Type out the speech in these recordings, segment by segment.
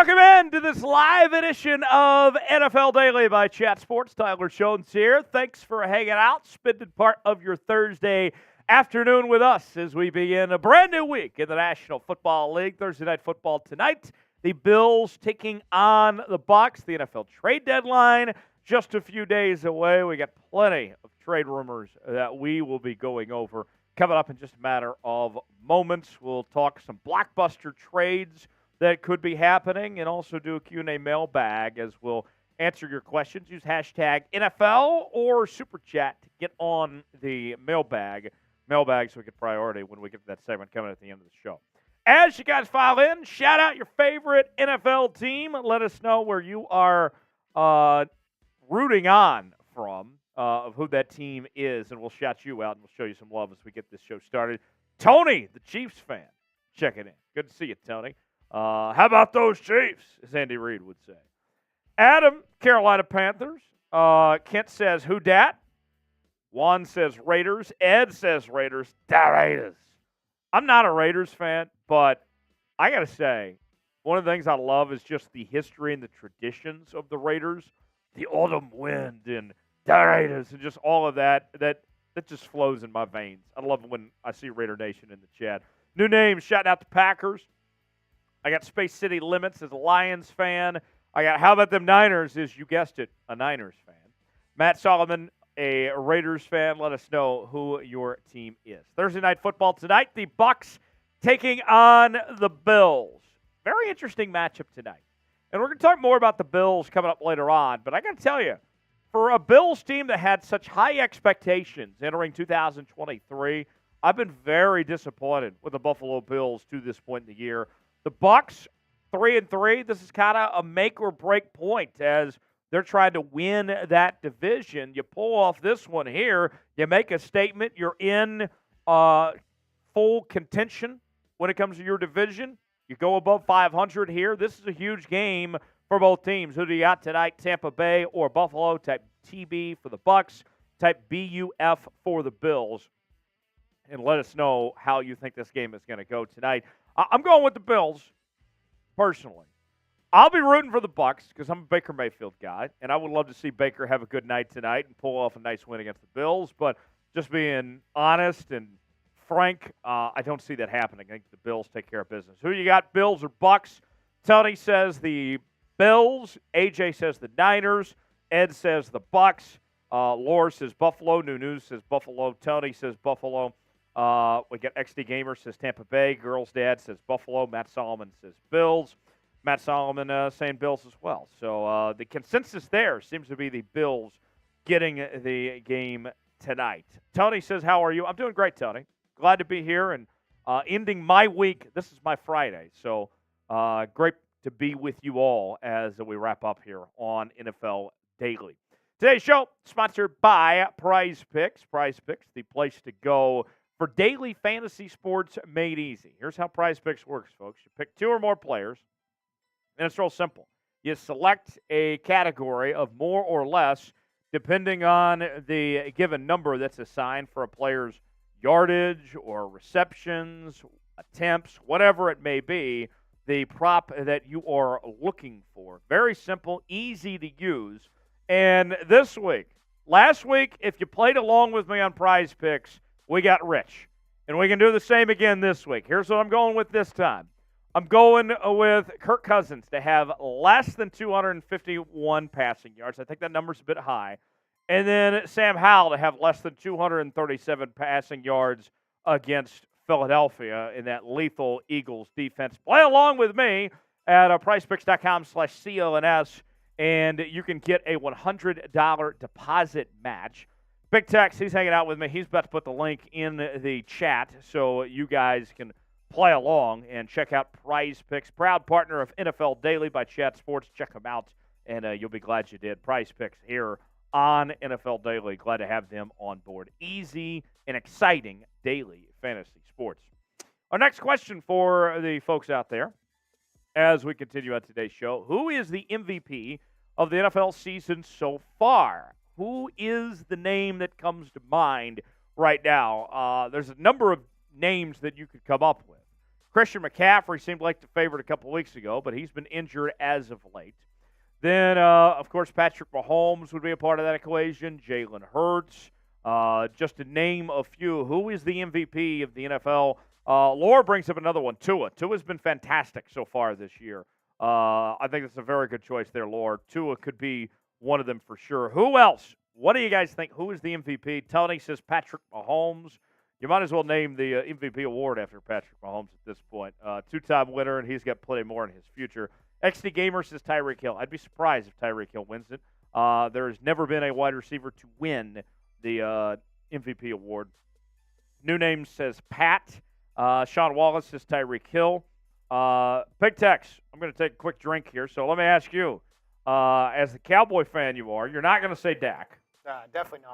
Welcome in to this live edition of NFL Daily by Chat Sports. Tyler Jones here. Thanks for hanging out, spending part of your Thursday afternoon with us as we begin a brand new week in the National Football League. Thursday Night Football tonight. The Bills taking on the Bucs. The NFL trade deadline just a few days away. We got plenty of trade rumors that we will be going over coming up in just a matter of moments. We'll talk some blockbuster trades that could be happening, and also do a Q&A mailbag as we'll answer your questions. Use hashtag NFL or Super Chat to get on the mailbag. Mailbag so we get priority when we get to that segment coming at the end of the show. As you guys file in, shout out your favorite NFL team. Let us know where you are rooting on from, of who that team is, and we'll shout you out and we'll show you some love as we get this show started. Tony, the Chiefs fan, checking in. Good to see you, Tony. How about those Chiefs, as Andy Reid would say. Adam, Carolina Panthers. Kent says, who dat? Juan says Raiders. Ed says Raiders. Da Raiders. I'm not a Raiders fan, but I got to say, one of the things I love is just the history and the traditions of the Raiders. The autumn wind and da Raiders and just all of that. That just flows in my veins. I love when I see Raider Nation in the chat. New names, shouting out the Packers. I got Space City Limits as a Lions fan. I got How About Them Niners is, you guessed it, a Niners fan. Matt Solomon, a Raiders fan. Let us know who your team is. Thursday Night Football tonight. The Bucs taking on the Bills. Very interesting matchup tonight. And we're going to talk more about the Bills coming up later on. But I got to tell you, for a Bills team that had such high expectations entering 2023, I've been very disappointed with the Buffalo Bills to this point in the year. The Bucs, 3-3. This is kind of a make or break point as they're trying to win that division. You pull off this one here, you make a statement. You're in full contention when it comes to your division. You go above 500 here. This is a huge game for both teams. Who do you got tonight? Tampa Bay or Buffalo? Type TB for the Bucs. Type BUF for the Bills. And let us know how you think this game is going to go tonight. I'm going with the Bills, personally. I'll be rooting for the Bucs because I'm a Baker Mayfield guy, and I would love to see Baker have a good night tonight and pull off a nice win against the Bills. But just being honest and frank, I don't see that happening. I think the Bills take care of business. Who you got, Bills or Bucs? Tony says the Bills. AJ says the Niners. Ed says the Bucs. Laura says Buffalo. New News says Buffalo. Tony says Buffalo. We got XD Gamer says Tampa Bay. Girl's Dad says Buffalo. Matt Solomon says Bills. Matt Solomon saying Bills as well. So the consensus there seems to be the Bills getting the game tonight. Tony says, how are you? I'm doing great, Tony. Glad to be here and ending my week. This is my Friday. So great to be with you all as we wrap up here on NFL Daily. Today's show sponsored by Prize Picks. Prize Picks, the place to go for daily fantasy sports made easy. Here's how Prize Picks works, folks. You pick two or more players, and it's real simple. You select a category of more or less, depending on the given number that's assigned for a player's yardage or receptions, attempts, whatever it may be, the prop that you are looking for. Very simple, easy to use. And this week, last week, if you played along with me on Prize Picks, we got rich. And we can do the same again this week. Here's what I'm going with this time. I'm going with Kirk Cousins to have less than 251 passing yards. I think that number's a bit high. And then Sam Howell to have less than 237 passing yards against Philadelphia in that lethal Eagles defense. Play along with me at PricePicks.com/CLNS, and you can get a $100 deposit match. Big Tex, he's hanging out with me. He's about to put the link in the chat so you guys can play along and check out Prize Picks, proud partner of NFL Daily by Chat Sports. Check them out, and you'll be glad you did. Prize Picks here on NFL Daily. Glad to have them on board. Easy and exciting daily fantasy sports. Our next question for the folks out there as we continue on today's show: who is the MVP of the NFL season so far? Who is the name that comes to mind right now? There's a number of names that you could come up with. Christian McCaffrey seemed like the favorite a couple weeks ago, but he's been injured as of late. Then, of course, Patrick Mahomes would be a part of that equation. Jalen Hurts, just to name a few. Who is the MVP of the NFL? Laura brings up another one, Tua. Tua's been fantastic so far this year. I think that's a very good choice there, Laura. Tua could be one of them for sure. Who else? What do you guys think? Who is the MVP? Tony says Patrick Mahomes. You might as well name the MVP award after Patrick Mahomes at this point. Two-time winner, and he's got plenty more in his future. XD Gamer says Tyreek Hill. I'd be surprised if Tyreek Hill wins it. There has never been a wide receiver to win the MVP award. New Name says Pat. Sean Wallace says Tyreek Hill. Big Tex, I'm going to take a quick drink here, so let me ask you. As the Cowboy fan you are, you're not going to say Dak. Definitely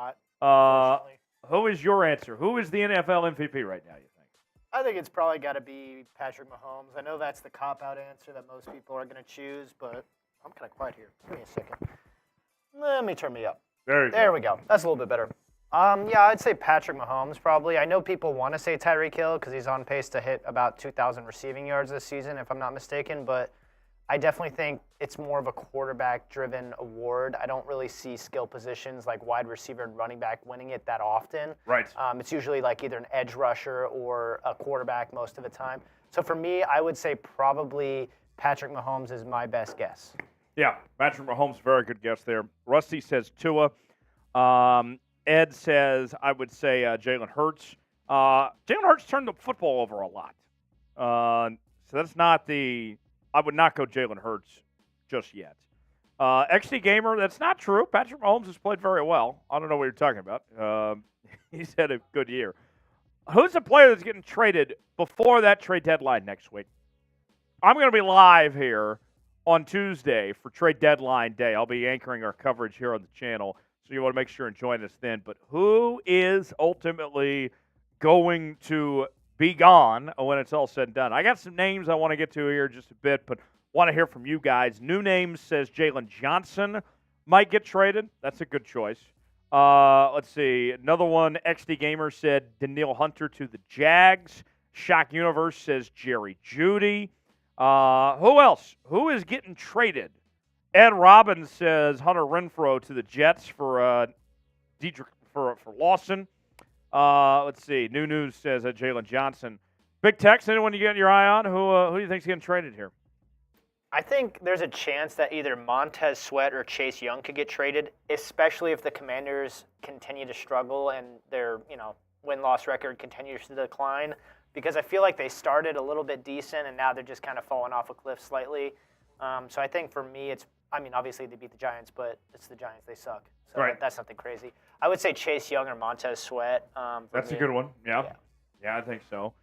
not. Who is your answer? Who is the NFL MVP right now, you think? I think it's probably got to be Patrick Mahomes. I know that's the cop-out answer that most people are going to choose, but I'm kind of quiet here. Give me a second. Let me turn me up. There we go. That's a little bit better. Yeah, I'd say Patrick Mahomes probably. I know people want to say Tyreek Hill because he's on pace to hit about 2,000 receiving yards this season, if I'm not mistaken, but I definitely think it's more of a quarterback-driven award. I don't really see skill positions like wide receiver and running back winning it that often. Right. It's usually like either an edge rusher or a quarterback most of the time. So for me, I would say probably Patrick Mahomes is my best guess. Yeah, Patrick Mahomes, very good guess there. Rusty says Tua. Ed says, I would say Jalen Hurts. Jalen Hurts turned the football over a lot. So that's not the... I would not go Jalen Hurts just yet. XD Gamer, that's not true. Patrick Mahomes has played very well. I don't know what you're talking about. He's had a good year. Who's the player that's getting traded before that trade deadline next week? I'm going to be live here on Tuesday for trade deadline day. I'll be anchoring our coverage here on the channel, so you want to make sure and join us then. But who is ultimately going to be gone when it's all said and done? I got some names I want to get to here just a bit, but want to hear from you guys. New Name says Jalen Johnson might get traded. That's a good choice. Let's see. Another one, XD Gamer said Daniil Hunter to the Jags. Shock Universe says Jerry Jeudy. Who else? Who is getting traded? Ed Robbins says Hunter Renfrow to the Jets for Lawson. Let's see. New News says Jalen Johnson. Big Tex, anyone you got your eye on? Who do you think's getting traded here? I think there's a chance that either Montez Sweat or Chase Young could get traded, especially if the Commanders continue to struggle and their win-loss record continues to decline. Because I feel like they started a little bit decent and now they're just kind of falling off a cliff slightly. So I think for me, obviously they beat the Giants, but it's the Giants. They suck. So right. That's nothing crazy. I would say Chase Young or Montez Sweat. That's a good one. Yeah, I think so.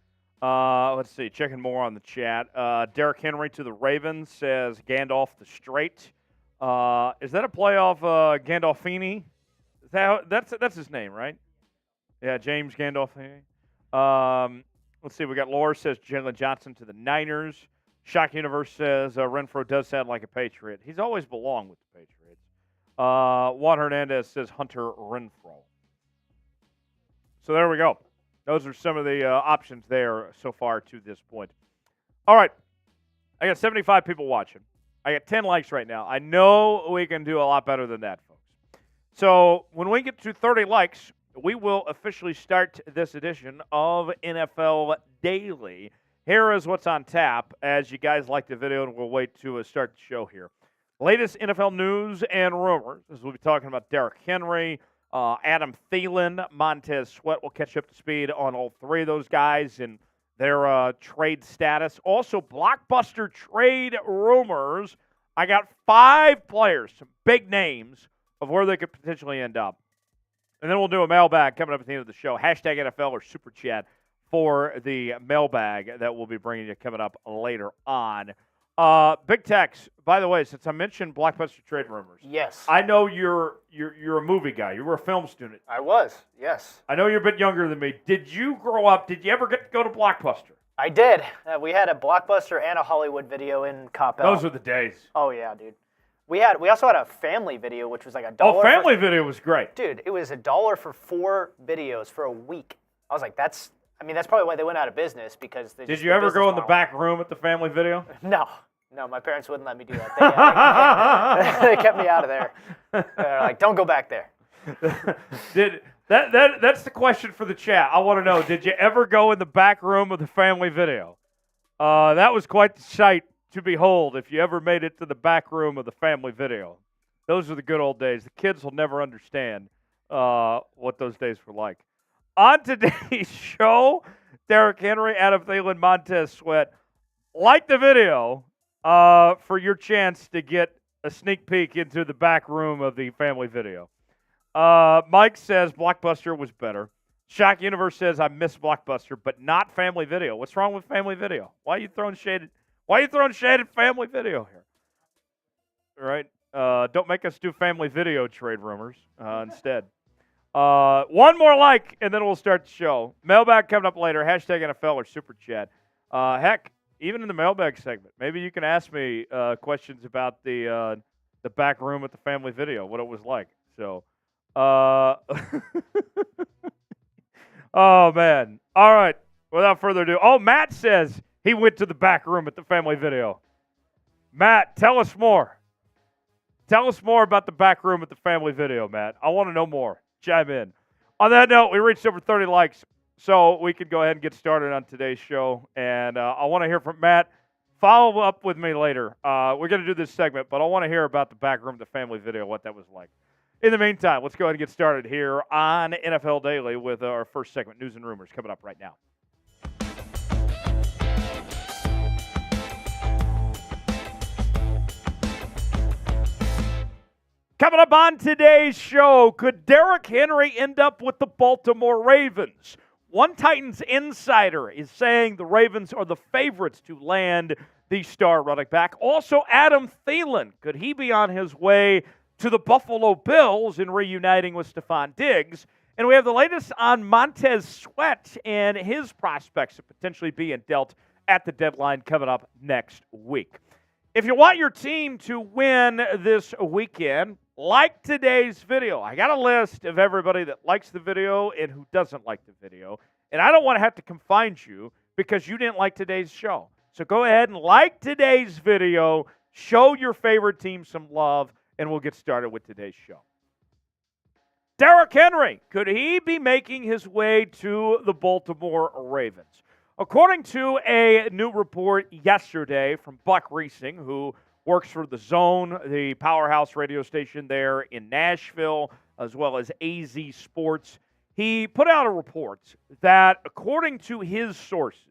Let's see. Checking more on the chat. Derrick Henry to the Ravens says Gandalf the Straight. Is that a play off Gandolfini? That's his name, right? Yeah, James Gandolfini. Let's see. We got Laura says Jalen Johnson to the Niners. Shock Universe says Renfrow does sound like a Patriot. He's always belonged with the Patriots. Juan Hernandez says Hunter Renfrow. So there we go. Those are some of the options there so far to this point. All right. I got 75 people watching. I got 10 likes right now. I know we can do a lot better than that, folks. So when we get to 30 likes, we will officially start this edition of NFL Daily. Here is what's on tap as you guys like the video, and we'll wait to start the show here. Latest NFL news and rumors, as we'll be talking about Derrick Henry, Adam Thielen, Montez Sweat. We'll catch up to speed on all three of those guys and their trade status. Also, blockbuster trade rumors. I got 5 players, some big names of where they could potentially end up. And then we'll do a mailbag coming up at the end of the show. Hashtag NFL or Super Chat for the mailbag that we'll be bringing you coming up later on. Big Tex, by the way, since I mentioned blockbuster trade rumors. Yes. I know you're a movie guy. You were a film student. I was, yes. I know you're a bit younger than me. Did you grow up, did you ever get to go to Blockbuster? I did. We had a Blockbuster and a Hollywood Video in Coppell. Those were the days. Oh, yeah, dude. We also had a family video, which was like $1. Oh, family video was great. Dude, it was $1 for 4 videos for a week. I was like, that's I mean, that's probably why they went out of business, because they Did you ever go in the back room at the family video? No, my parents wouldn't let me do that. They kept me out of there. They're like, don't go back there. That's the question for the chat. I want to know, did you ever go in the back room of the family video? That was quite the sight to behold if you ever made it to the back room of the family video. Those are the good old days. The kids will never understand what those days were like. On today's show, Derrick Henry, Adam Thielen, Montez Sweat. Like the video for your chance to get a sneak peek into the back room of the family video. Mike says Blockbuster was better. Shock Universe says I miss Blockbuster, but not family video. What's wrong with family video? Why are you throwing shade at family video here? All right. Don't make us do family video trade rumors instead. One more like, and then we'll start the show. Mailbag coming up later. Hashtag NFL or Super Chat. Heck, even in the mailbag segment, maybe you can ask me questions about the back room at the family video, what it was like. So, oh, man. All right. Without further ado. Oh, Matt says he went to the back room at the family video. Matt, tell us more. Tell us more about the back room at the family video, Matt. I want to know more. Chime in. On that note, we reached over 30 likes, so we could go ahead and get started on today's show. And I want to hear from Matt. Follow up with me later. We're going to do this segment, but I want to hear about the back room of the family video, what that was like. In the meantime, let's go ahead and get started here on NFL Daily with our first segment, News and Rumors, coming up right now. Coming up on today's show, could Derrick Henry end up with the Baltimore Ravens? One Titans insider is saying the Ravens are the favorites to land the star running back. Also, Adam Thielen, could he be on his way to the Buffalo Bills in reuniting with Stephon Diggs? And we have the latest on Montez Sweat and his prospects of potentially being dealt at the deadline coming up next week. If you want your team to win this weekend, like today's video. I got a list of everybody that likes the video and who doesn't like the video. And I don't want to have to confine you because you didn't like today's show. So go ahead and like today's video, show your favorite team some love, and we'll get started with today's show. Derrick Henry, could he be making his way to the Baltimore Ravens? According to a new report yesterday from Buck Reesing, who works for The Zone, the powerhouse radio station there in Nashville, as well as AZ Sports, he put out a report that, according to his sources,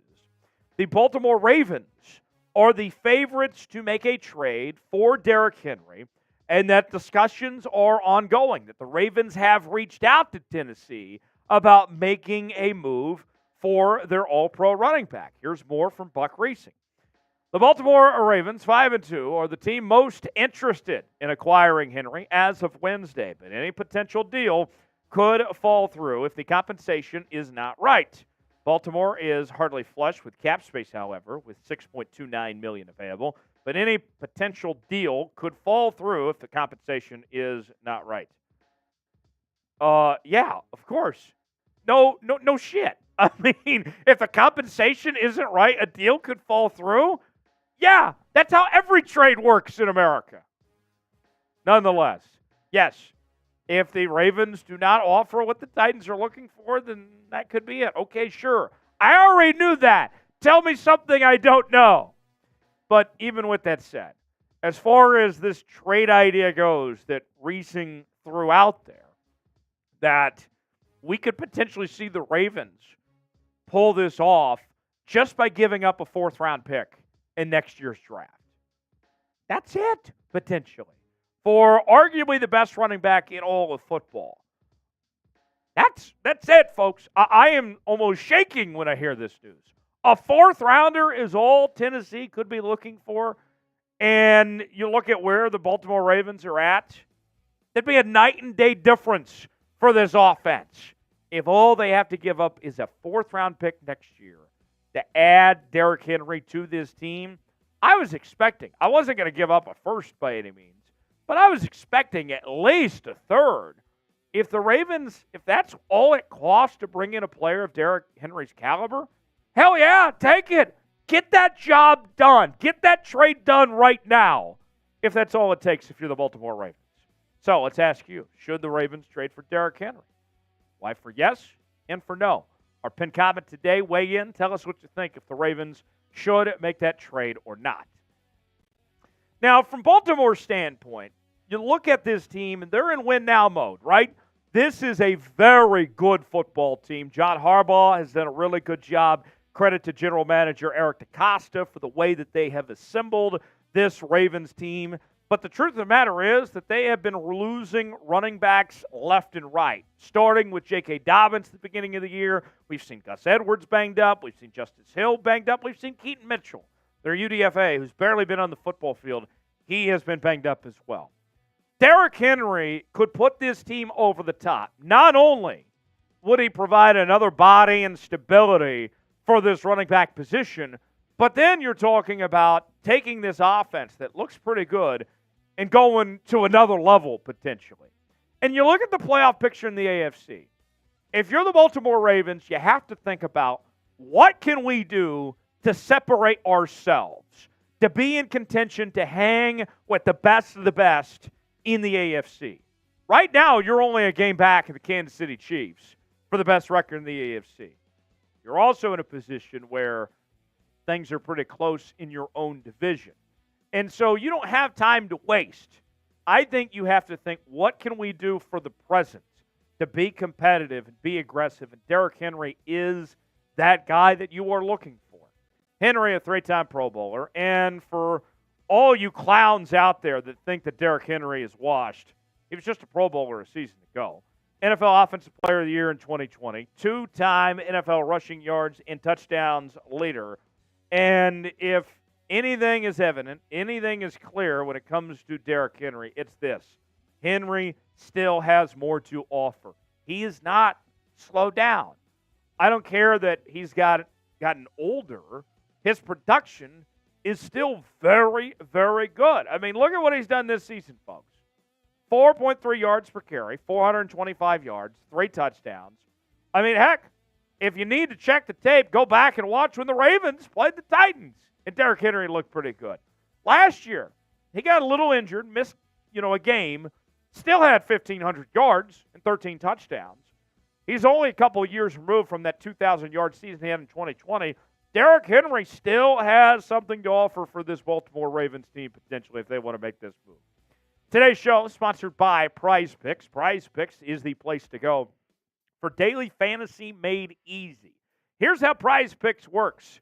the Baltimore Ravens are the favorites to make a trade for Derrick Henry, and that discussions are ongoing, that the Ravens have reached out to Tennessee about making a move for their all-pro running back. Here's more from Buck Reesing. The Baltimore Ravens, 5-2, are the team most interested in acquiring Henry as of Wednesday, but any potential deal could fall through if the compensation is not right. Baltimore is hardly flush with cap space, however, with $6.29 million available, but any potential deal could fall through if the compensation is not right. Yeah, of course. No shit. I mean, if the compensation isn't right, a deal could fall through? Yeah, that's how every trade works in America. Nonetheless, yes, if the Ravens do not offer what the Titans are looking for, then that could be it. Okay, sure. I already knew that. Tell me something I don't know. But even with that said, as far as this trade idea goes that Reesing threw out there, that we could potentially see the Ravens pull this off just by giving up a fourth-round pick in next year's draft. That's it, potentially, for arguably the best running back in all of football. That's it, folks. I am almost shaking when I hear this news. A fourth-rounder is all Tennessee could be looking for, and you look at where the Baltimore Ravens are at, there'd be a night-and-day difference for this offense if all they have to give up is a fourth-round pick next year to add Derrick Henry to this team. I wasn't going to give up a first by any means, but I was expecting at least a third if the Ravens, if that's all it costs to bring in a player of Derrick Henry's caliber, hell yeah, take it. Get that job done. Get that trade done right now, if that's all it takes if you're the Baltimore Ravens. So let's ask you, should the Ravens trade for Derrick Henry? Why for yes and for no? Our pinned comment today, weigh in. Tell us what you think if the Ravens should make that trade or not. Now, from Baltimore's standpoint, you look at this team, and they're in win-now mode, right? This is a very good football team. John Harbaugh has done a really good job. Credit to General Manager Eric DeCosta for the way that they have assembled this Ravens team. But the truth of the matter is that they have been losing running backs left and right, starting with J.K. Dobbins at the beginning of the year. We've seen Gus Edwards banged up. We've seen Justice Hill banged up. We've seen Keaton Mitchell, their UDFA, who's barely been on the football field. He has been banged up as well. Derrick Henry could put this team over the top. Not only would he provide another body and stability for this running back position, but then you're talking about taking this offense that looks pretty good and going to another level potentially. And you look at the playoff picture in the AFC. If you're the Baltimore Ravens, you have to think about what can we do to separate ourselves, to be in contention, to hang with the best of the best in the AFC. Right now, you're only a game back of the Kansas City Chiefs for the best record in the AFC. You're also in a position where things are pretty close in your own division. And so you don't have time to waste. I think you have to think, what can we do for the present to be competitive and be aggressive? And Derrick Henry is that guy that you are looking for. Henry, a 3-time Pro Bowler. And for all you clowns out there that think that Derrick Henry is washed, he was just a Pro Bowler a season ago. NFL Offensive Player of the Year in 2020. 2-time NFL rushing yards and touchdowns leader. And if anything is evident, anything is clear when it comes to Derrick Henry, it's this. Henry still has more to offer. He is not slowed down. I don't care that he's gotten older. His production is still very, very good. I mean, look at what he's done this season, folks. 4.3 yards per carry, 425 yards, 3 touchdowns. I mean, heck, if you need to check the tape, go back and watch when the Ravens played the Titans. And Derrick Henry looked pretty good. Last year, he got a little injured, missed, a game, still had 1,500 yards and 13 touchdowns. He's only a couple of years removed from that 2,000-yard season he had in 2020. Derrick Henry still has something to offer for this Baltimore Ravens team potentially if they want to make this move. Today's show is sponsored by Prize Picks. Prize Picks is the place to go for daily fantasy made easy. Here's how Prize Picks works.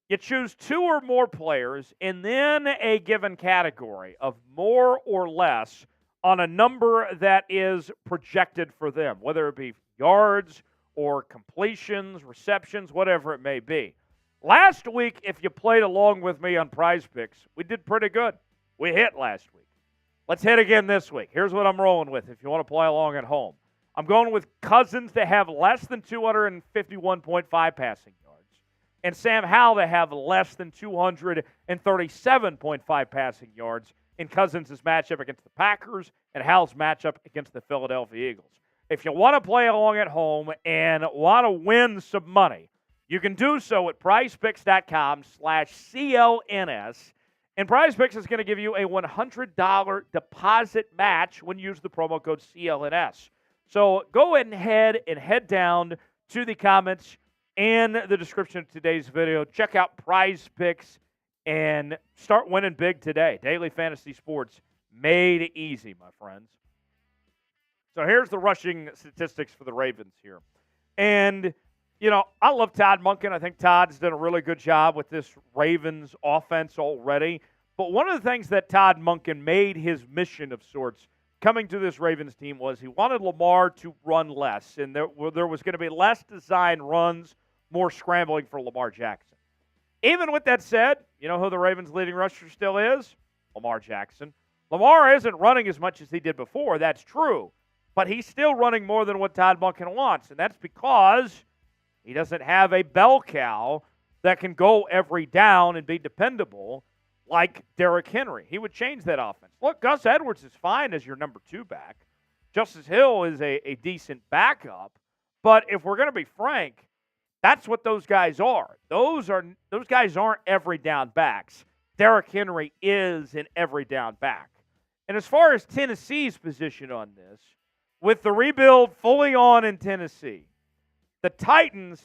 You choose 2 or more players and then a given category of more or less on a number that is projected for them, whether it be yards or completions, receptions, whatever it may be. Last week, if you played along with me on Prize Picks, we did pretty good. We hit last week. Let's hit again this week. Here's what I'm rolling with if you want to play along at home. I'm going with Cousins to have less than 251.5 passing yards, and Sam Howell to have less than 237.5 passing yards in Cousins' matchup against the Packers and Howell's matchup against the Philadelphia Eagles. If you want to play along at home and want to win some money, you can do so at prizepicks.com/CLNS. And Prize Picks is going to give you a $100 deposit match when you use the promo code CLNS. So go ahead and head down to the comments and the description of today's video. Check out Prize Picks and start winning big today. Daily fantasy sports made easy, my friends. So here's the rushing statistics for the Ravens here. And, I love Todd Monken. I think Todd's done a really good job with this Ravens offense already. But one of the things that Todd Monken made his mission of sorts coming to this Ravens team was he wanted Lamar to run less. And there was going to be less design runs, more scrambling for Lamar Jackson. Even with that said, you know who the Ravens' leading rusher still is? Lamar Jackson. Lamar isn't running as much as he did before. That's true. But he's still running more than what Todd Monken wants. And that's because he doesn't have a bell cow that can go every down and be dependable like Derrick Henry. He would change that offense. Look, Gus Edwards is fine as your number 2 back. Justice Hill is a decent backup, but if we're going to be frank, that's what those guys are. Those guys aren't every down backs. Derrick Henry is an every down back. And as far as Tennessee's position on this, with the rebuild fully on in Tennessee, the Titans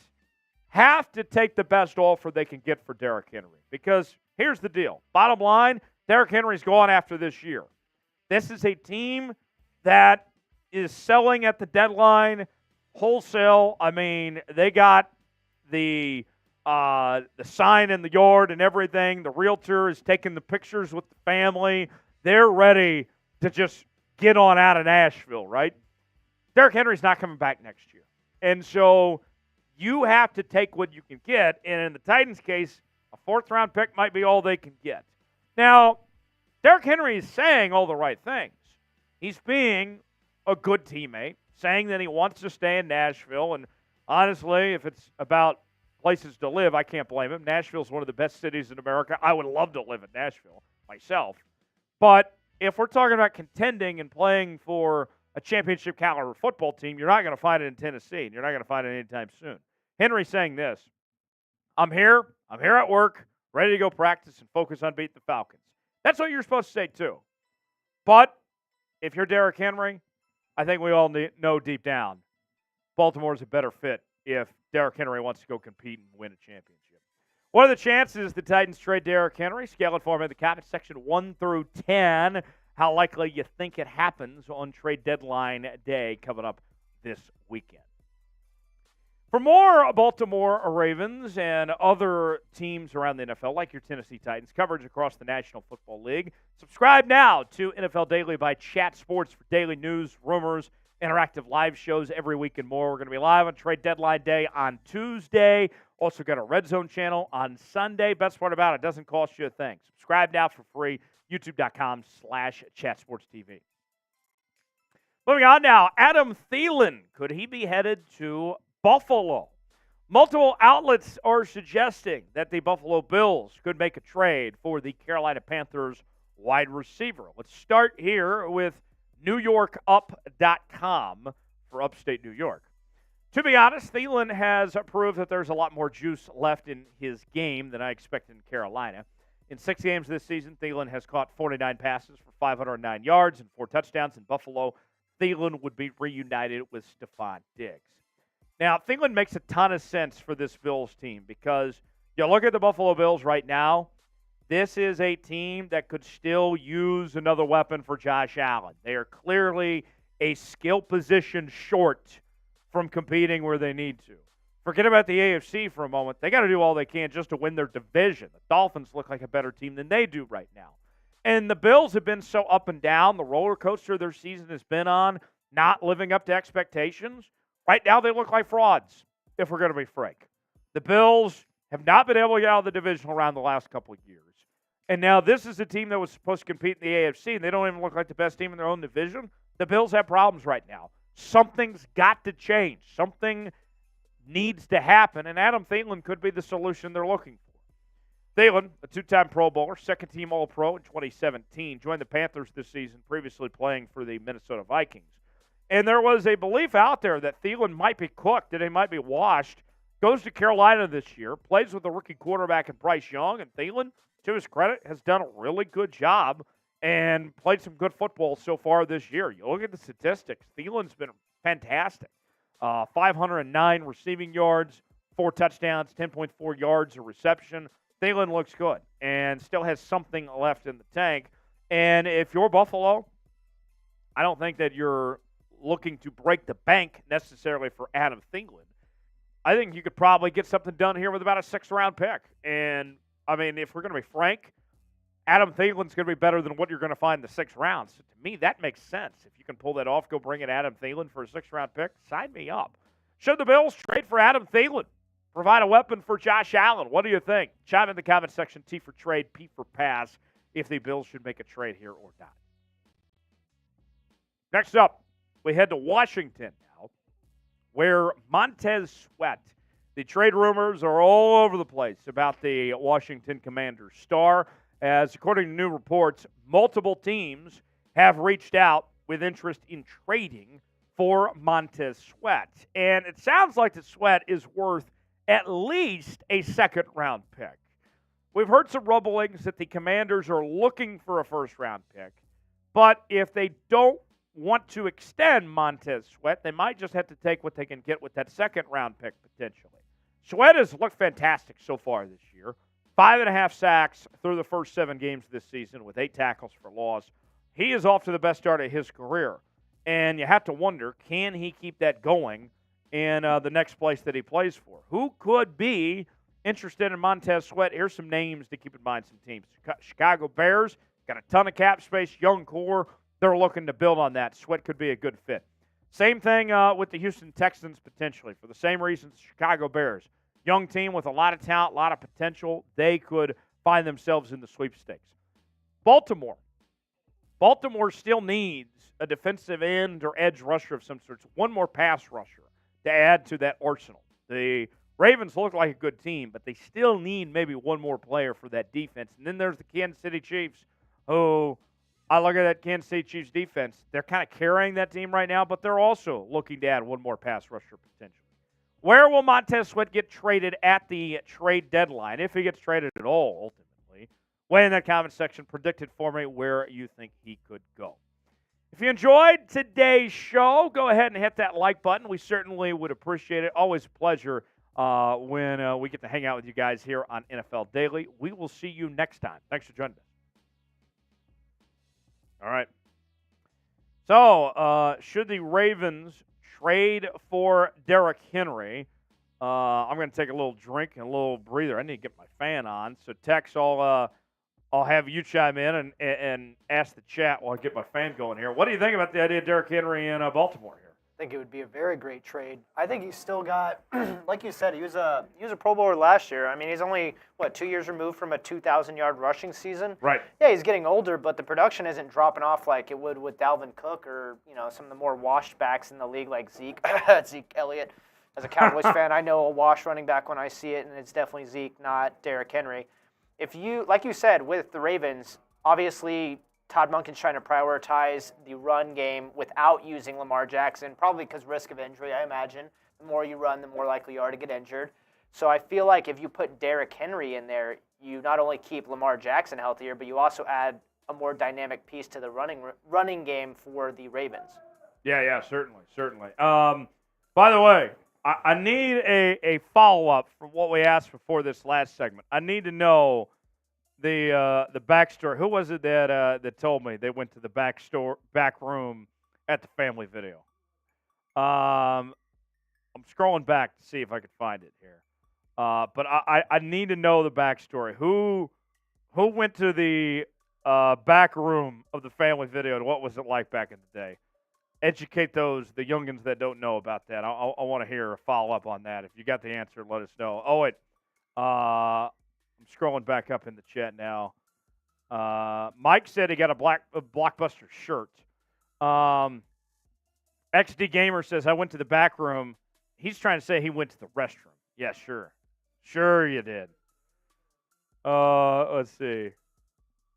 have to take the best offer they can get for Derrick Henry. Because here's the deal. Bottom line, Derrick Henry's gone after this year. This is a team that is selling at the deadline wholesale. I mean, they got the sign in the yard and everything. The realtor is taking the pictures with the family. They're ready to just get on out of Nashville, right? Derrick Henry's not coming back next year. And so you have to take what you can get. And in the Titans' case, a fourth-round pick might be all they can get. Now, Derrick Henry is saying all the right things. He's being a good teammate, saying that he wants to stay in Nashville. And honestly, if it's about places to live, I can't blame him. Nashville's one of the best cities in America. I would love to live in Nashville myself. But if we're talking about contending and playing for a championship caliber football team, you're not going to find it in Tennessee, and you're not going to find it anytime soon. Henry's saying this: I'm here at work, ready to go practice and focus on beating the Falcons. That's what you're supposed to say too. But if you're Derrick Henry, I think we all know deep down Baltimore's a better fit if Derrick Henry wants to go compete and win a championship. What are the chances the Titans trade Derrick Henry? Scale it for me in the comments section 1 through 10. How likely you think it happens on trade deadline day coming up this weekend. For more Baltimore Ravens and other teams around the NFL, like your Tennessee Titans, coverage across the National Football League, subscribe now to NFL Daily by Chat Sports for daily news, rumors, interactive live shows every week and more. We're going to be live on trade deadline day on Tuesday. Also got a Red Zone channel on Sunday. Best part about it, doesn't cost you a thing. Subscribe now for free. YouTube.com/ChatSportsTV. Moving on now, Adam Thielen. Could he be headed to Buffalo? Multiple outlets are suggesting that the Buffalo Bills could make a trade for the Carolina Panthers wide receiver. Let's start here with NewYorkUp.com for upstate New York. To be honest, Thielen has proved that there's a lot more juice left in his game than I expected in Carolina. In 6 games this season, Thielen has caught 49 passes for 509 yards and 4 touchdowns. In Buffalo, Thielen would be reunited with Stephon Diggs. Now, Thielen makes a ton of sense for this Bills team because you look at the Buffalo Bills right now, this is a team that could still use another weapon for Josh Allen. They are clearly a skill position short from competing where they need to. Forget about the AFC for a moment. They got to do all they can just to win their division. The Dolphins look like a better team than they do right now. And the Bills have been so up and down. The roller coaster their season has been on, not living up to expectations. Right now they look like frauds, if we're going to be frank. The Bills have not been able to get out of the divisional round the last couple of years. And now this is a team that was supposed to compete in the AFC, and they don't even look like the best team in their own division. The Bills have problems right now. Something's got to change. Something needs to happen, and Adam Thielen could be the solution they're looking for. Thielen, a 2-time Pro Bowler, second-team All-Pro in 2017, joined the Panthers this season, previously playing for the Minnesota Vikings. And there was a belief out there that Thielen might be cooked, that he might be washed. Goes to Carolina this year, plays with the rookie quarterback in Bryce Young, and Thielen, to his credit, has done a really good job and played some good football so far this year. You look at the statistics, Thielen's been fantastic. 509 receiving yards, 4 touchdowns, 10.4 yards of reception. Thielen looks good and still has something left in the tank. And if you're Buffalo, I don't think that you're looking to break the bank necessarily for Adam Thielen. I think you could probably get something done here with about a 6th-round pick. And, I mean, if we're going to be frank, Adam Thielen's going to be better than what you're going to find in the 6th round. So to me, that makes sense. If you can pull that off, go bring in Adam Thielen for a 6th-round pick, sign me up. Should the Bills trade for Adam Thielen? Provide a weapon for Josh Allen? What do you think? Chime in the comment section. T for trade, P for pass, if the Bills should make a trade here or not. Next up, we head to Washington now, where Montez Sweat. The trade rumors are all over the place about the Washington Commanders star, as according to new reports, multiple teams have reached out with interest in trading for Montez Sweat. And it sounds like that Sweat is worth at least a second-round pick. We've heard some rumblings that the Commanders are looking for a first-round pick, but if they don't want to extend Montez Sweat, they might just have to take what they can get with that second-round pick potentially. Sweat has looked fantastic so far this year. 5.5 sacks through the first 7 games of this season with 8 tackles for loss. He is off to the best start of his career. And you have to wonder, can he keep that going in the next place that he plays for? Who could be interested in Montez Sweat? Here's some names to keep in mind, some teams. Chicago Bears, got a ton of cap space, young core. They're looking to build on that. Sweat could be a good fit. Same thing with the Houston Texans potentially. For the same reasons, Chicago Bears. Young team with a lot of talent, a lot of potential. They could find themselves in the sweepstakes. Baltimore. Baltimore still needs a defensive end or edge rusher of some sort. One more pass rusher to add to that arsenal. The Ravens look like a good team, but they still need maybe one more player for that defense. And then there's the Kansas City Chiefs, who I look at that Kansas City Chiefs defense. They're kind of carrying that team right now, but they're also looking to add one more pass rusher potentially. Where will Montez Sweat get traded at the trade deadline, if he gets traded at all, ultimately? Weigh in that comment section. Predict it for me where you think he could go. If you enjoyed today's show, go ahead and hit that like button. We certainly would appreciate it. Always a pleasure when we get to hang out with you guys here on NFL Daily. We will see you next time. Thanks for joining us. All right. So, should the Ravens trade for Derrick Henry? I'm going to take a little drink and a little breather. I need to get my fan on. So, Tex, I'll have you chime in and ask the chat while I get my fan going here. What do you think about the idea of Derrick Henry in Baltimore here? I think it would be a very great trade. I think he's still got, like you said, he was a Pro Bowler last year. I mean, he's only, 2 years removed from a 2,000-yard rushing season? Right. Yeah, he's getting older, but the production isn't dropping off like it would with Dalvin Cook or, some of the more washed backs in the league like Zeke Elliott. As a Cowboys fan, I know a wash running back when I see it, and it's definitely Zeke, not Derrick Henry. If you, like you said, with the Ravens, obviously Todd Monken's trying to prioritize the run game without using Lamar Jackson, probably because risk of injury, I imagine. The more you run, the more likely you are to get injured. So I feel like if you put Derrick Henry in there, you not only keep Lamar Jackson healthier, but you also add a more dynamic piece to the running game for the Ravens. Yeah, certainly. By the way, I need a follow-up from what we asked before this last segment. I need to know the backstory. Who was it that told me they went to the back room at the family video? I'm scrolling back to see if I can find it here. But I need to know the backstory. Who went to the back room of the family video, and what was it like back in the day? Educate the youngins that don't know about that. I want to hear a follow-up on that. If you got the answer, let us know. Oh, wait. I'm scrolling back up in the chat now. Mike said he got a blockbuster shirt. XD Gamer says, I went to the back room. He's trying to say he went to the restroom. Yeah, sure. Sure you did. Let's see.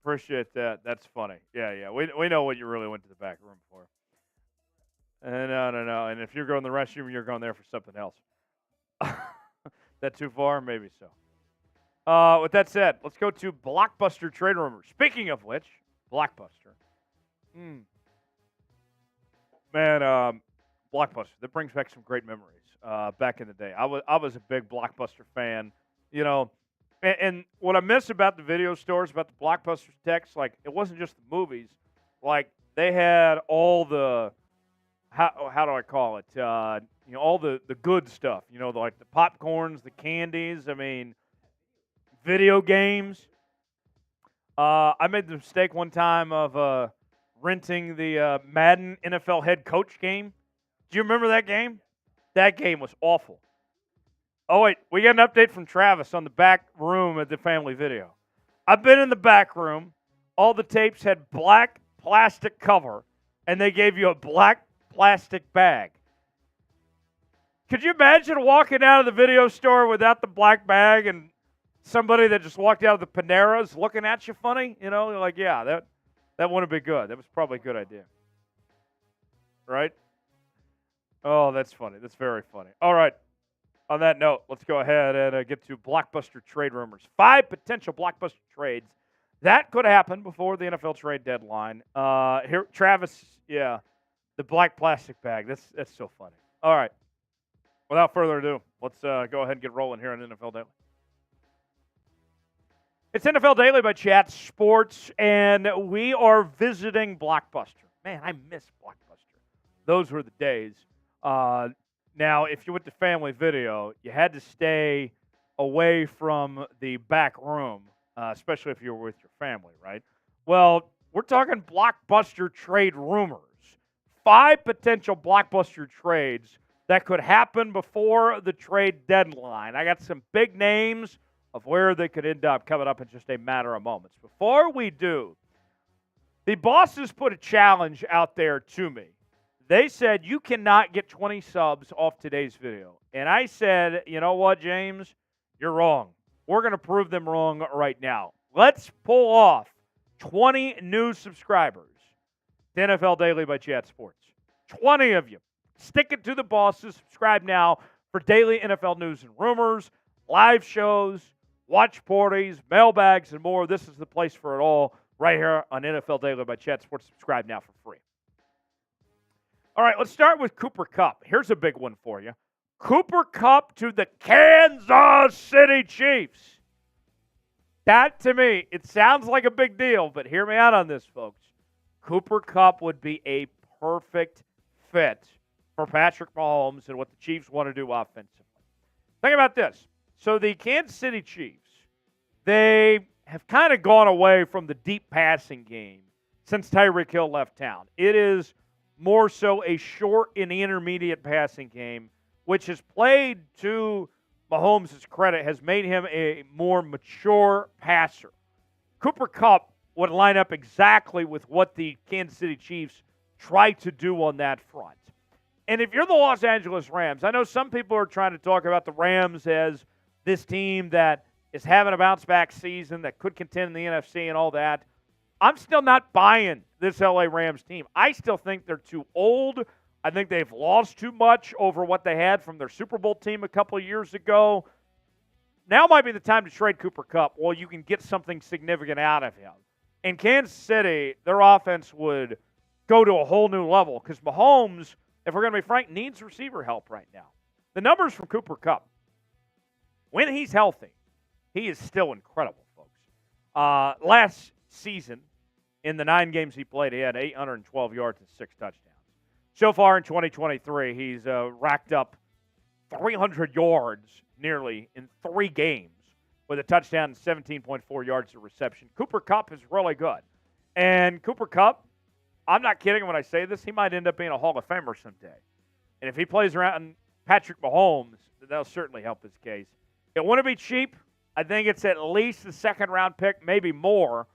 Appreciate that. That's funny. Yeah. We know what you really went to the back room for. No. And if you're going to the restroom, you're going there for something else. That too far? Maybe so. With that said, let's go to blockbuster trade rumors. Speaking of which, blockbuster. Man, blockbuster. That brings back some great memories back in the day. I was a big blockbuster fan. And what I miss about the video stores, about the blockbuster text, like it wasn't just the movies. Like they had all the how do I call it? All the good stuff. Like the popcorns, the candies. I mean, video games. I made the mistake one time of renting the Madden NFL head coach game. Do you remember that game? That game was awful. Oh, wait. We got an update from Travis on the back room at the family video. I've been in the back room. All the tapes had black plastic cover, and they gave you a black plastic bag. Could you imagine walking out of the video store without the black bag and somebody that just walked out of the Paneras looking at you funny? Like, yeah, that wouldn't be good. That was probably a good idea. right? Oh, that's funny. That's very funny. All right. On that note, let's go ahead and get to blockbuster trade rumors. 5 potential blockbuster trades that could happen before the NFL trade deadline. Here, Travis, the black plastic bag. That's so funny. All right. Without further ado, let's go ahead and get rolling here on NFL Daily. It's NFL Daily by Chat Sports, and we are visiting Blockbuster. Man, I miss Blockbuster. Those were the days. Now, if you went to Family Video, you had to stay away from the back room, especially if you were with your family, right? Well, we're talking Blockbuster trade rumors. 5 potential Blockbuster trades that could happen before the trade deadline. I got some big names of where they could end up coming up in just a matter of moments. Before we do, the bosses put a challenge out there to me. They said, you cannot get 20 subs off today's video. And I said, you know what, James? You're wrong. We're going to prove them wrong right now. Let's pull off 20 new subscribers to NFL Daily by Chat Sports. 20 of you. Stick it to the bosses. Subscribe now for daily NFL news and rumors, live shows, watch parties, mailbags, and more. This is the place for it all right here on NFL Daily by Chat Sports. Subscribe now for free. All right, let's start with Cooper Kupp. Here's a big one for you. Cooper Kupp to the Kansas City Chiefs. That, to me, it sounds like a big deal, but hear me out on this, folks. Cooper Kupp would be a perfect fit for Patrick Mahomes and what the Chiefs want to do offensively. Think about this. So the Kansas City Chiefs, they have kind of gone away from the deep passing game since Tyreek Hill left town. It is more so a short and intermediate passing game, which has played to Mahomes' credit, has made him a more mature passer. Cooper Kupp would line up exactly with what the Kansas City Chiefs try to do on that front. And if you're the Los Angeles Rams, I know some people are trying to talk about the Rams as this team that is having a bounce-back season that could contend in the NFC and all that. I'm still not buying this LA Rams team. I still think they're too old. I think they've lost too much over what they had from their Super Bowl team a couple of years ago. Now might be the time to trade Cooper Kupp. Well, you can get something significant out of him. In Kansas City, their offense would go to a whole new level because Mahomes, if we're going to be frank, needs receiver help right now. The numbers from Cooper Kupp, when he's healthy, he is still incredible, folks. Last season, in the 9 games he played, he had 812 yards and 6 touchdowns. So far in 2023, he's racked up 300 yards nearly in 3 games with a touchdown and 17.4 yards of reception. Cooper Kupp is really good. And Cooper Kupp, I'm not kidding when I say this, he might end up being a Hall of Famer someday. And if he plays around Patrick Mahomes, that'll certainly help his case. It wouldn't be cheap. I think it's at least the 2nd-round pick, maybe more.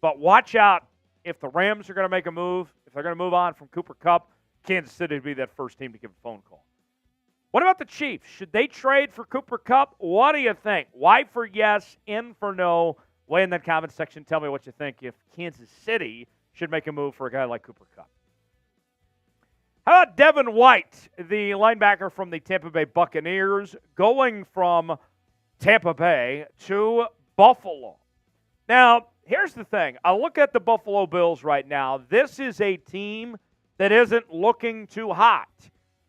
But watch out if the Rams are going to make a move, if they're going to move on from Cooper Kupp, Kansas City would be that first team to give a phone call. What about the Chiefs? Should they trade for Cooper Kupp? What do you think? Y for yes, N for no. Weigh in that comment section. Tell me what you think if Kansas City should make a move for a guy like Cooper Kupp. How about Devin White, the linebacker from the Tampa Bay Buccaneers, going from Tampa Bay to Buffalo? Now, here's the thing. I look at the Buffalo Bills right now. This is a team that isn't looking too hot.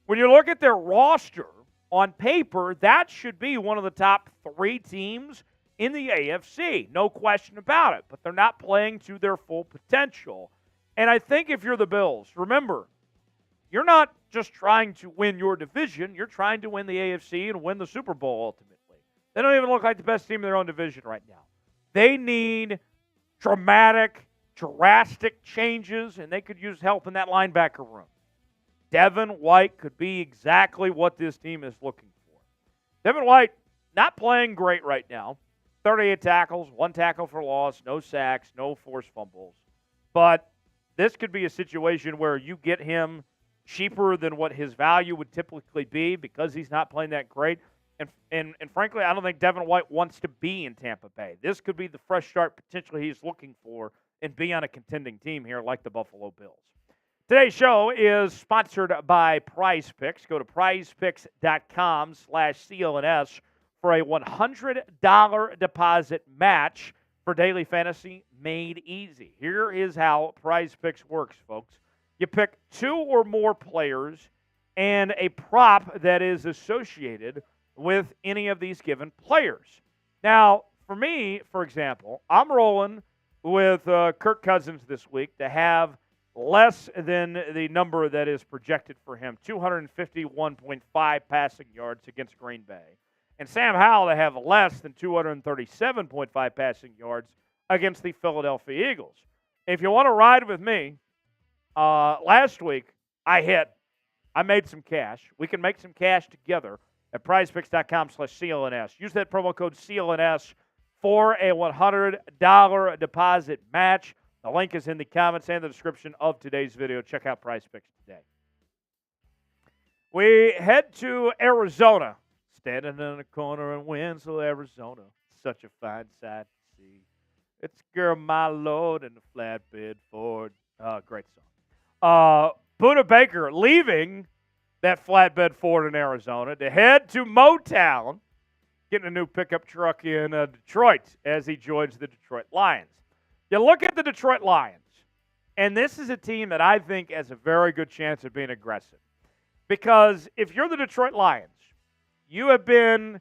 When you look at their roster on paper, that should be one of the top 3 teams in the AFC. No question about it. But they're not playing to their full potential. And I think if you're the Bills, remember, you're not just trying to win your division. You're trying to win the AFC and win the Super Bowl ultimately. They don't even look like the best team in their own division right now. They need drastic changes, and they could use help in that linebacker room. Devin White could be exactly what this team is looking for. Devin White not playing great right now. 38 tackles, 1 tackle for loss, no sacks, no forced fumbles. But this could be a situation where you get him cheaper than what his value would typically be because he's not playing that great. And frankly, I don't think Devin White wants to be in Tampa Bay. This could be the fresh start potentially he's looking for and be on a contending team here like the Buffalo Bills. Today's show is sponsored by Prize Picks. Go to prizepicks.com/CLNS for a $100 deposit match for daily fantasy made easy. Here is how Prize Picks works, folks. You pick 2 or more players and a prop that is associated with any of these given players. Now, for me, for example, I'm rolling with Kirk Cousins this week to have less than the number that is projected for him, 251.5 passing yards against Green Bay. And Sam Howell to have less than 237.5 passing yards against the Philadelphia Eagles. If you want to ride with me, last week I made some cash. We can make some cash together at prizepicks.com/CLNS. Use that promo code CLNS for a $100 deposit match. The link is in the comments and the description of today's video. Check out Prize Picks today. We head to Arizona. Standing in a corner in Winslow, Arizona. Such a fine sight to see. It's Girl My Lord in the flatbed Ford. Great song. Budda Baker leaving that flatbed Ford in Arizona to head to Motown, getting a new pickup truck in Detroit as he joins the Detroit Lions. You look at the Detroit Lions, and this is a team that I think has a very good chance of being aggressive. Because if you're the Detroit Lions, you have been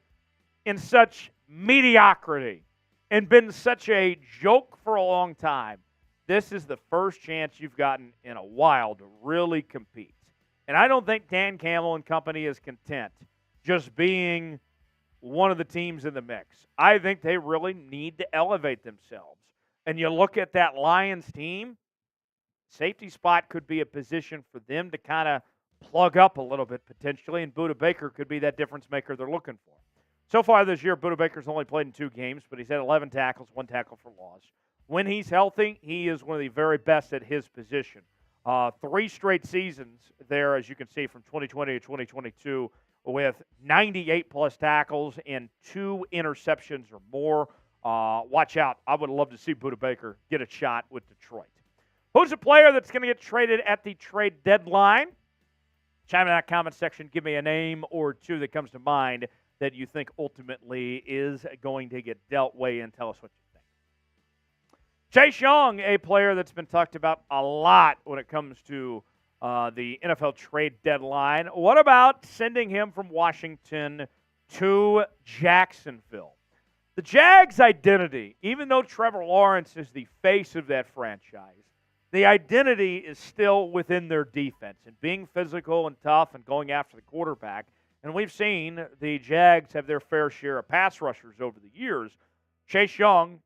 in such mediocrity and been such a joke for a long time. This is the first chance you've gotten in a while to really compete. And I don't think Dan Campbell and company is content just being one of the teams in the mix. I think they really need to elevate themselves. And you look at that Lions team, safety spot could be a position for them to kind of plug up a little bit potentially, and Budda Baker could be that difference maker they're looking for. So far this year, Budda Baker's only played in 2 games, but he's had 11 tackles, 1 tackle for loss. When he's healthy, he is one of the very best at his position. 3 straight seasons there, as you can see, from 2020 to 2022, with 98-plus tackles and 2 interceptions or more. Watch out. I would love to see Budda Baker get a shot with Detroit. Who's a player that's going to get traded at the trade deadline? Chime in that comment section. Give me a name or 2 that comes to mind that you think ultimately is going to get dealt way in. Tell us what you think. Chase Young, a player that's been talked about a lot when it comes to the NFL trade deadline. What about sending him from Washington to Jacksonville? The Jags' identity, even though Trevor Lawrence is the face of that franchise, the identity is still within their defense and being physical and tough and going after the quarterback. And we've seen the Jags have their fair share of pass rushers over the years. Chase Young,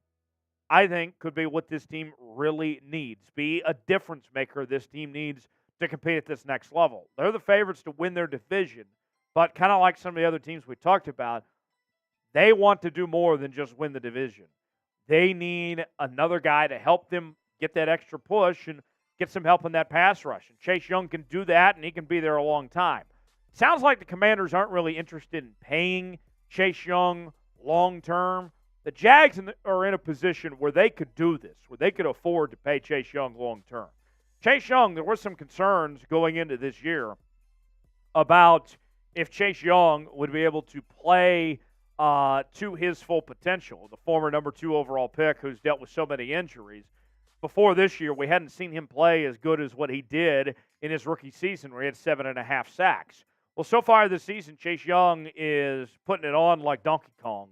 I think, could be what this team really needs. Be a difference maker this team needs to compete at this next level. They're the favorites to win their division, but kind of like some of the other teams we talked about, they want to do more than just win the division. They need another guy to help them get that extra push and get some help in that pass rush. And Chase Young can do that, and he can be there a long time. Sounds like the Commanders aren't really interested in paying Chase Young long-term. The Jags are in a position where they could do this, where they could afford to pay Chase Young long-term. Chase Young, there were some concerns going into this year about if Chase Young would be able to play to his full potential. The former number 2 overall pick who's dealt with so many injuries. Before this year, we hadn't seen him play as good as what he did in his rookie season where he had 7.5 sacks. Well, so far this season, Chase Young is putting it on like Donkey Kong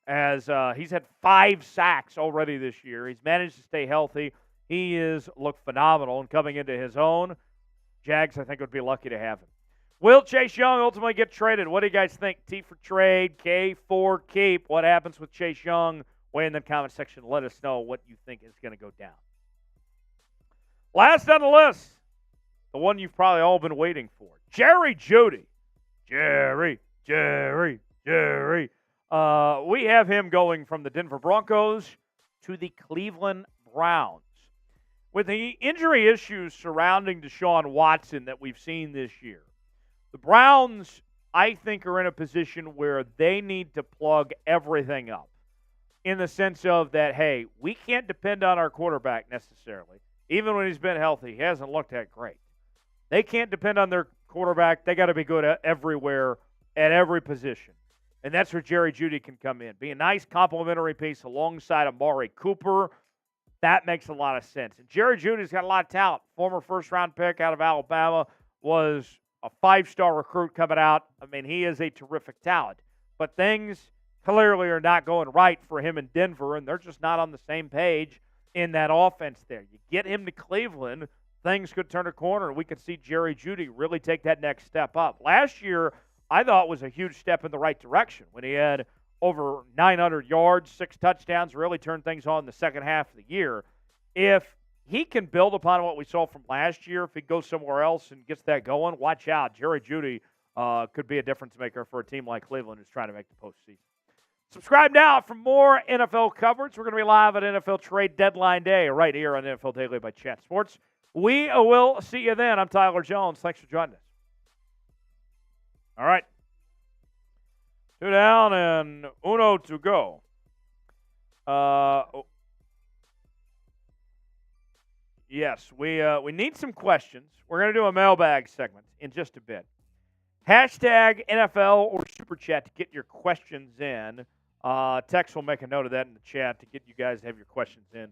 as he's had 5 sacks already this year. He's managed to stay healthy. He is looked phenomenal, and coming into his own, Jags, I think, would be lucky to have him. Will Chase Young ultimately get traded? What do you guys think? T for trade, K for keep. What happens with Chase Young? Weigh in the comment section. Let us know what you think is going to go down. Last on the list, the one you've probably all been waiting for, Jerry Jeudy. Jerry. We have him going from the Denver Broncos to the Cleveland Browns. With the injury issues surrounding Deshaun Watson that we've seen this year, the Browns, I think, are in a position where they need to plug everything up in the sense of that, hey, we can't depend on our quarterback necessarily. Even when he's been healthy, he hasn't looked that great. They can't depend on their quarterback. They got to be good everywhere at every position. And that's where Jerry Jeudy can come in. Be a nice complementary piece alongside Amari Cooper. That makes a lot of sense. And Jerry Jeudy's got a lot of talent. Former first-round pick out of Alabama, was a 5-star recruit coming out. I mean, he is a terrific talent. But things clearly are not going right for him in Denver, and they're just not on the same page in that offense there. You get him to Cleveland, things could turn a corner, and we could see Jerry Jeudy really take that next step up. Last year, I thought was a huge step in the right direction when he had over 900 yards, 6 touchdowns, really turned things on in the second half of the year. If he can build upon what we saw from last year, if he goes somewhere else and gets that going, watch out. Jerry Jeudy could be a difference maker for a team like Cleveland who's trying to make the postseason. Subscribe now for more NFL coverage. We're going to be live at NFL Trade Deadline Day right here on NFL Daily by Chat Sports. We will see you then. I'm Tyler Jones. Thanks for joining us. All right. 2 down and uno to go. Yes, we need some questions. We're going to do a mailbag segment in just a bit. Hashtag NFL or Super Chat to get your questions in. Tex will make a note of that in the chat to get you guys to have your questions in.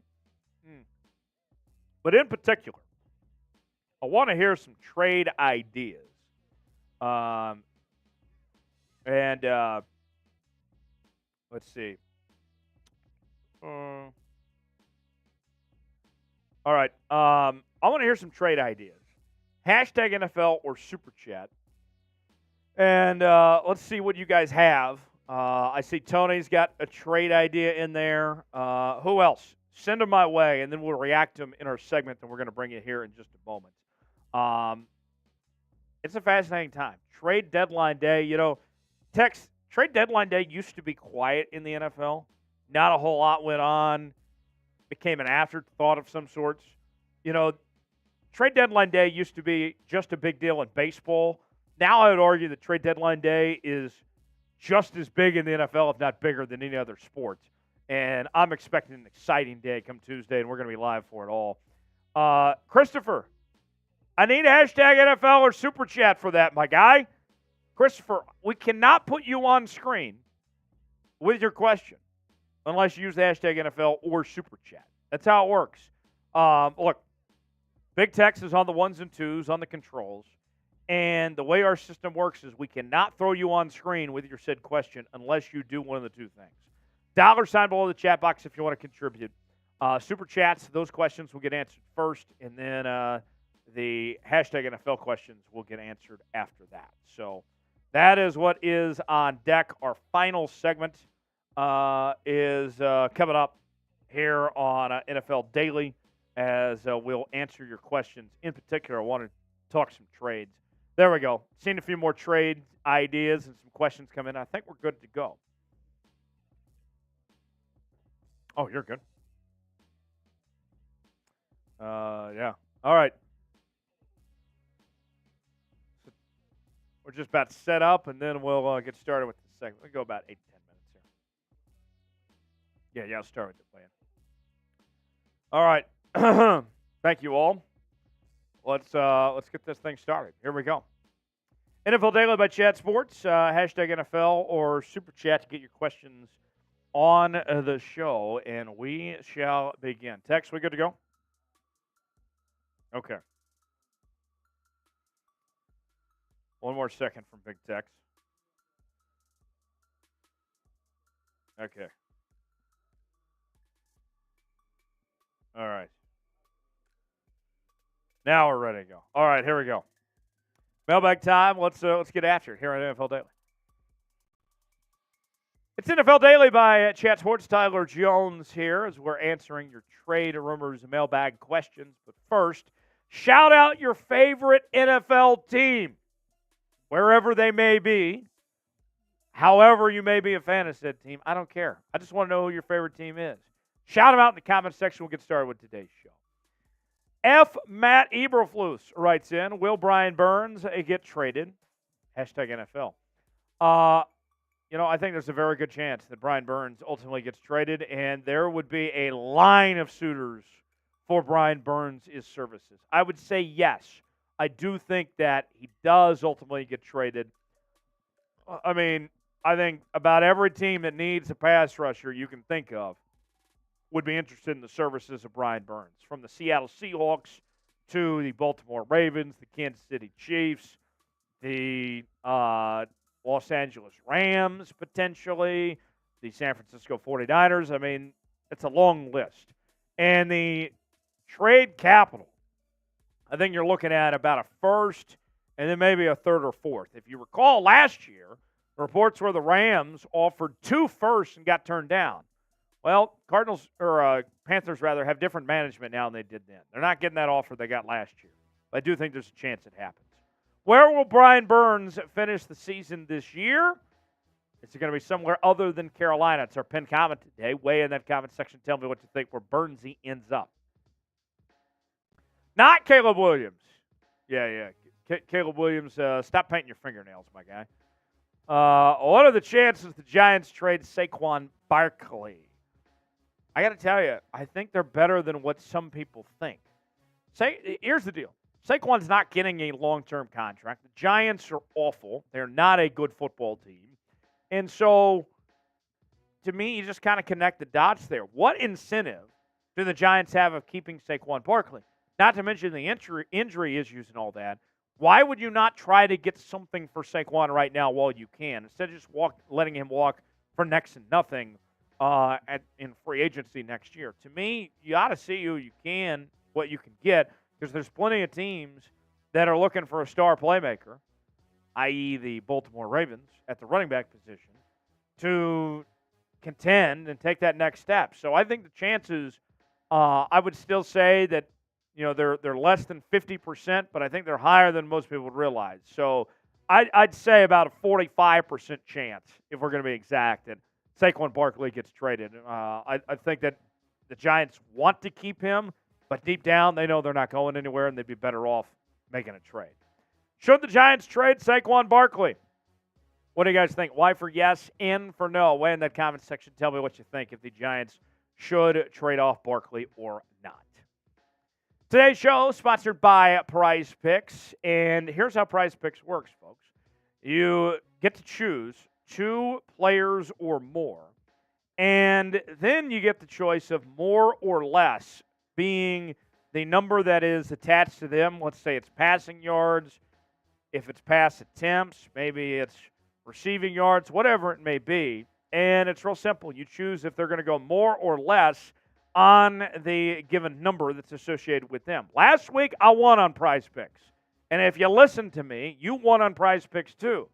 But in particular, I want to hear some trade ideas. Let's see. All right. I want to hear some trade ideas. Hashtag NFL or Super Chat. And let's see what you guys have. I see Tony's got a trade idea in there. Who else? Send them my way, and then we'll react to them in our segment that we're going to bring you here in just a moment. It's a fascinating time. Trade deadline day. You know, Tex, trade deadline day used to be quiet in the NFL. Not a whole lot went on. Became an afterthought of some sorts. You know, trade deadline day used to be just a big deal in baseball. Now I would argue that trade deadline day is just as big in the NFL, if not bigger, than any other sport. And I'm expecting an exciting day come Tuesday, and we're going to be live for it all. Christopher, I need hashtag NFL or Super Chat for that, my guy. Christopher, we cannot put you on screen with your question unless you use the hashtag NFL or Super Chat. That's how it works. Look, Big Tex is on the ones and twos on the controls. And the way our system works is we cannot throw you on screen with your said question unless you do one of the two things. $sign below the chat box if you want to contribute. Super Chats, those questions will get answered first, and then the hashtag NFL questions will get answered after that. So that is what is on deck. Our final segment is coming up here on NFL Daily as we'll answer your questions. In particular, I want to talk some trades. There we go. Seen a few more trade ideas and some questions come in. I think we're good to go. Oh, you're good. Yeah. All right. We're just about to set up, and then we'll get started with the segment. We'll go about 8 to 10 minutes here. Yeah, I'll start with the plan. All right. Thank you all. Let's get this thing started. Here we go. NFL Daily by Chat Sports. Hashtag NFL or Super Chat to get your questions on the show, and we shall begin. Tex, we good to go? Okay. One more second from Big Tex. Okay. All right. Now we're ready to go. All right, here we go. Mailbag time. Let's get after it here on NFL Daily. It's NFL Daily by Chat Sports. Tyler Jones here as we're answering your trade rumors and mailbag questions. But first, shout out your favorite NFL team, wherever they may be. However you may be a fan of said team, I don't care. I just want to know who your favorite team is. Shout them out in the comment section. We'll get started with today's show. F. Matt Eberflus writes in, will Brian Burns get traded? Hashtag NFL. I think there's a very good chance that Brian Burns ultimately gets traded, and there would be a line of suitors for Brian Burns' services. I would say yes. I do think that he does ultimately get traded. I mean, I think about every team that needs a pass rusher you can think of would be interested in the services of Brian Burns, from the Seattle Seahawks to the Baltimore Ravens, the Kansas City Chiefs, the Los Angeles Rams, potentially, the San Francisco 49ers. I mean, it's a long list. And the trade capital, I think you're looking at about a first and then maybe a third or fourth. If you recall last year, the reports were the Rams offered 2 firsts and got turned down. Well, Panthers have different management now than they did then. They're not getting that offer they got last year. But I do think there's a chance it happens. Where will Brian Burns finish the season this year? Is it going to be somewhere other than Carolina? It's our pinned comment today. Weigh in that comment section. Tell me what you think where Burnsy ends up. Not Caleb Williams. Yeah. Caleb Williams, stop painting your fingernails, my guy. What are the chances the Giants trade Saquon Barkley? I got to tell you, I think they're better than what some people think. Here's the deal. Saquon's not getting a long-term contract. The Giants are awful. They're not a good football team. And so, to me, you just kind of connect the dots there. What incentive do the Giants have of keeping Saquon Barkley? Not to mention the injury issues and all that. Why would you not try to get something for Saquon right now while you can, instead of just letting him walk for next to nothing in free agency next year? To me, you ought to see what you can get, because there's plenty of teams that are looking for a star playmaker, i.e. the Baltimore Ravens at the running back position, to contend and take that next step. So I think the chances, I would still say that they're less than 50%, but I think they're higher than most people would realize. So I'd say about a 45% chance, if we're going to be exact, that Saquon Barkley gets traded. I think that the Giants want to keep him, but deep down they know they're not going anywhere, and they'd be better off making a trade. Should the Giants trade Saquon Barkley? What do you guys think? Y for yes, N for no. Weigh in that comment section. Tell me what you think if the Giants should trade off Barkley or not. Today's show is sponsored by Prize Picks, and here's how Prize Picks works, folks. You get to choose 2 players or more, and then you get the choice of more or less being the number that is attached to them. Let's say it's passing yards, if it's pass attempts, maybe it's receiving yards, whatever it may be, and it's real simple. You choose if they're going to go more or less on the given number that's associated with them. Last week, I won on Prize Picks. And if you listen to me, you won on Prize Picks too.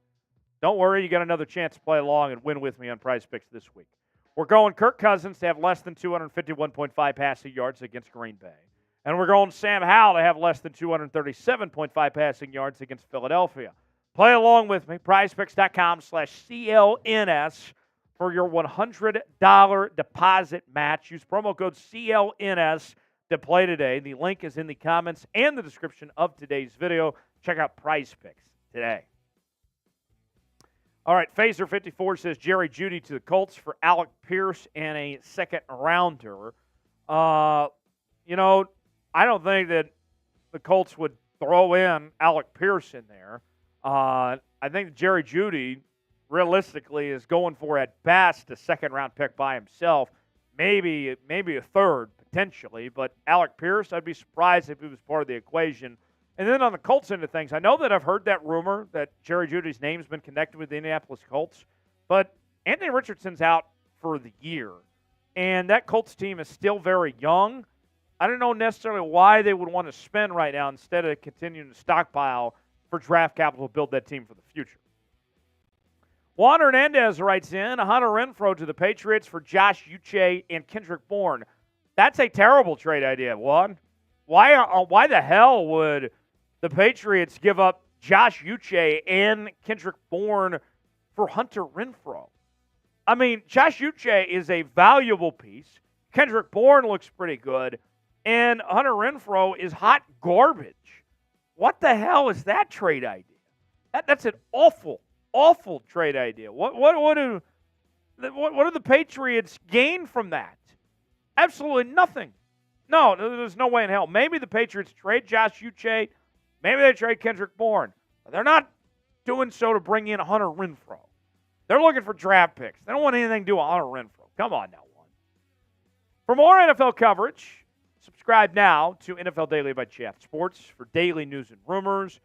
Don't worry, you got another chance to play along and win with me on Prize Picks this week. We're going Kirk Cousins to have less than 251.5 passing yards against Green Bay. And we're going Sam Howell to have less than 237.5 passing yards against Philadelphia. Play along with me, prizepicks.com/CLNS. For your $100 deposit match. Use promo code CLNS to play today. The link is in the comments and the description of today's video. Check out Prize Picks today. All right, Phaser54 says Jerry Jeudy to the Colts for Alec Pierce and a second-rounder. I don't think that the Colts would throw in Alec Pierce in there. I think Jerry Jeudy realistically is going for, at best, a second-round pick by himself, maybe a third, potentially. But Alec Pierce, I'd be surprised if he was part of the equation. And then on the Colts end of things, I know that I've heard that rumor that Jerry Jeudy's name's been connected with the Indianapolis Colts, but Anthony Richardson's out for the year, and that Colts team is still very young. I don't know necessarily why they would want to spend right now instead of continuing to stockpile for draft capital to build that team for the future. Juan Hernandez writes in, Hunter Renfrow to the Patriots for Josh Uche and Kendrick Bourne. That's a terrible trade idea, Juan. Why the hell would the Patriots give up Josh Uche and Kendrick Bourne for Hunter Renfrow? I mean, Josh Uche is a valuable piece. Kendrick Bourne looks pretty good. And Hunter Renfrow is hot garbage. What the hell is that trade idea? That's an awful trade idea. What do the Patriots gain from that? Absolutely nothing. No, there's no way in hell. Maybe the Patriots trade Josh Uche Maybe they trade Kendrick Bourne. But they're not doing so to bring in Hunter Renfrow. They're looking for draft picks. They don't want anything to do with Hunter Renfrow. Come on now, one. For more NFL coverage, subscribe now to NFL Daily by Chat Sports for daily news and rumors,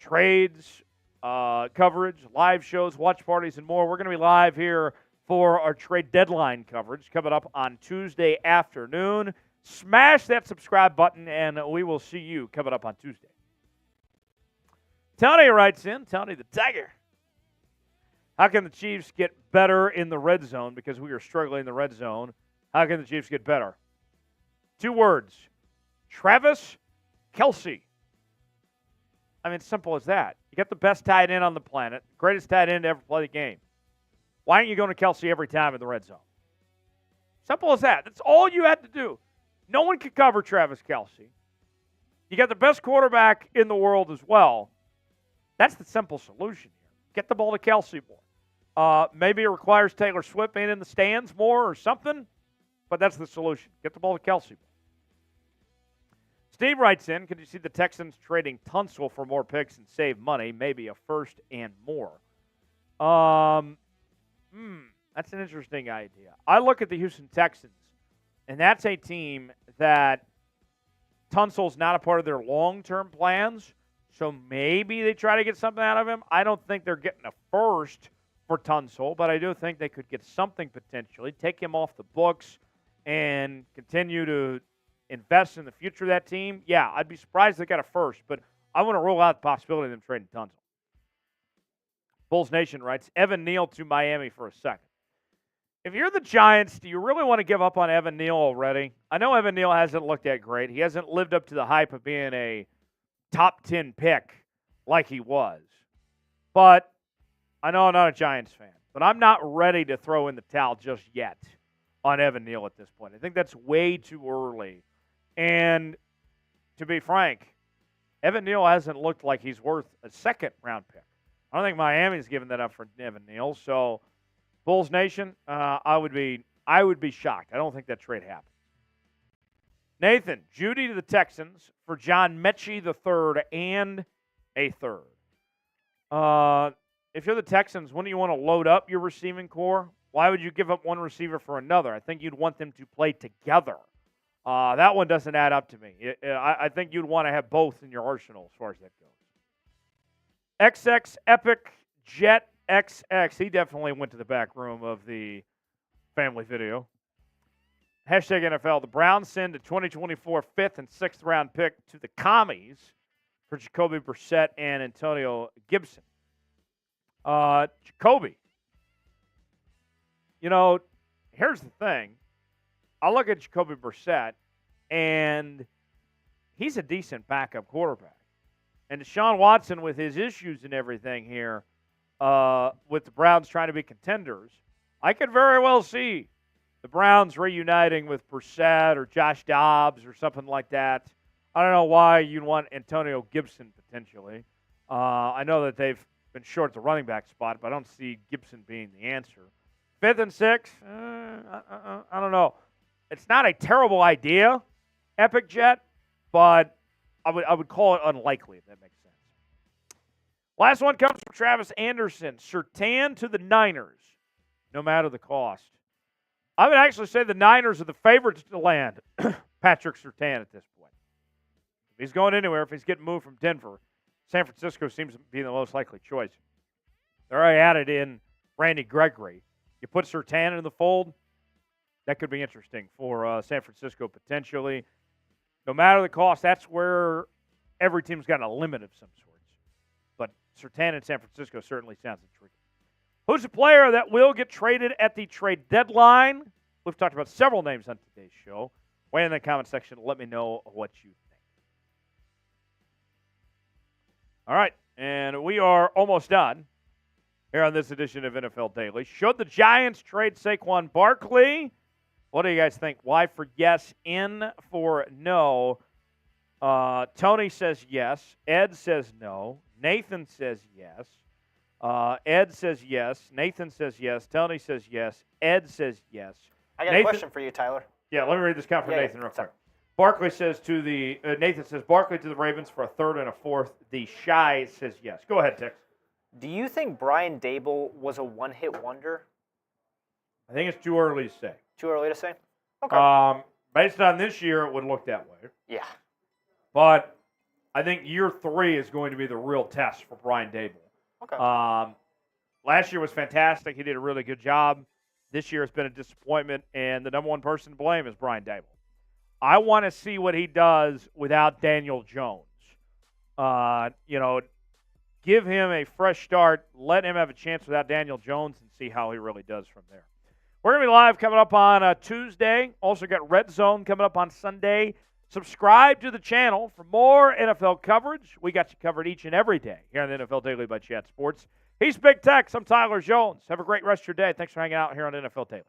trades, coverage, live shows, watch parties, and more. We're going to be live here for our trade deadline coverage coming up on Tuesday afternoon. Smash that subscribe button, and we will see you coming up on Tuesday. Tony writes in, Tony the Tiger. How can the Chiefs get better in the red zone? Because we are struggling in the red zone. How can the Chiefs get better? 2 words. Travis Kelce. I mean, simple as that. You got the best tight end on the planet, greatest tight end to ever play the game. Why aren't you going to Kelce every time in the red zone? Simple as that. That's all you had to do. No one could cover Travis Kelce. You got the best quarterback in the world as well. That's the simple solution here. Get the ball to Kelce more. Maybe it requires Taylor Swift being in the stands more or something, but that's the solution. Get the ball to Kelce more. Steve writes in, could you see the Texans trading Tunsil for more picks and save money, maybe a first and more? That's an interesting idea. I look at the Houston Texans, and that's a team that Tunsil's not a part of their long-term plans, so maybe they try to get something out of him. I don't think they're getting a first for Tunsil, but I do think they could get something potentially, take him off the books, and continue to invest in the future of that team. Yeah, I'd be surprised if they got a first, but I want to rule out the possibility of them trading Tunsil. Bulls Nation writes, Evan Neal to Miami for a second. If you're the Giants, do you really want to give up on Evan Neal already? I know Evan Neal hasn't looked that great. He hasn't lived up to the hype of being a top 10 pick like he was. But I know I'm not a Giants fan, but I'm not ready to throw in the towel just yet on Evan Neal at this point. I think that's way too early. And to be frank, Evan Neal hasn't looked like he's worth a second-round pick. I don't think Miami's given that up for Evan Neal. So, Bulls Nation, I would be shocked. I don't think that trade happens. Nathan, Jeudy to the Texans for John Mechie III and a third. If you're the Texans, wouldn't you want to load up your receiving core? Why would you give up one receiver for another? I think you'd want them to play together. That one doesn't add up to me. I think you'd want to have both in your arsenal as far as that goes. XX Epic Jet XX. He definitely went to the back room of the family video. Hashtag NFL. The Browns send a 2024 5th and 6th round pick to the Commies for Jacoby Brissett and Antonio Gibson. Jacoby. You know, here's the thing. I look at Jacoby Brissett, and he's a decent backup quarterback. And Deshaun Watson, with his issues and everything here, with the Browns trying to be contenders, I could very well see the Browns reuniting with Brissett or Josh Dobbs or something like that. I don't know why you'd want Antonio Gibson potentially. I know that they've been short at the running back spot, but I don't see Gibson being the answer. 5th and 6th, I don't know. It's not a terrible idea, Epic Jet, but I would call it unlikely, if that makes sense. Last one comes from Travis Anderson. Surtain to the Niners, no matter the cost. I would actually say the Niners are the favorites to land Patrick Surtain at this point. If he's going anywhere, if he's getting moved from Denver, San Francisco seems to be the most likely choice. They're already added in Randy Gregory. You put Surtain in the fold, that could be interesting for San Francisco potentially. No matter the cost, that's where every team's got a limit of some sorts. But Surtain in San Francisco certainly sounds intriguing. Who's a player that will get traded at the trade deadline? We've talked about several names on today's show. Weigh in the comment section. Let me know what you think. All right, and we are almost done here on this edition of NFL Daily. Should the Giants trade Saquon Barkley? What do you guys think? Y for yes, N for no. Tony says yes. Ed says no. Nathan says yes. Ed says yes. Nathan says yes. Tony says yes. Ed says yes. I got a question for you, Tyler. Yeah, let me read this comment from Nathan real quick. Barkley says Nathan says Barkley to the Ravens for a third and a fourth. The Shy says yes. Go ahead, Tex. Do you think Brian Dable was a one-hit wonder? I think it's too early to say. Too early to say? Okay. Based on this year, it would look that way. Yeah. But I think year 3 is going to be the real test for Brian Dable. Okay. Last year was fantastic. He did a really good job. This year has been a disappointment, and the number one person to blame is Brian Dable. I want to see what he does without Daniel Jones. Give him a fresh start. Let him have a chance without Daniel Jones and see how he really does from there. We're going to be live coming up on Tuesday. Also got Red Zone coming up on Sunday. Subscribe to the channel for more NFL coverage. We got you covered each and every day here on the NFL Daily by Chat Sports. He's Big Tex. I'm Tyler Jones. Have a great rest of your day. Thanks for hanging out here on NFL Daily.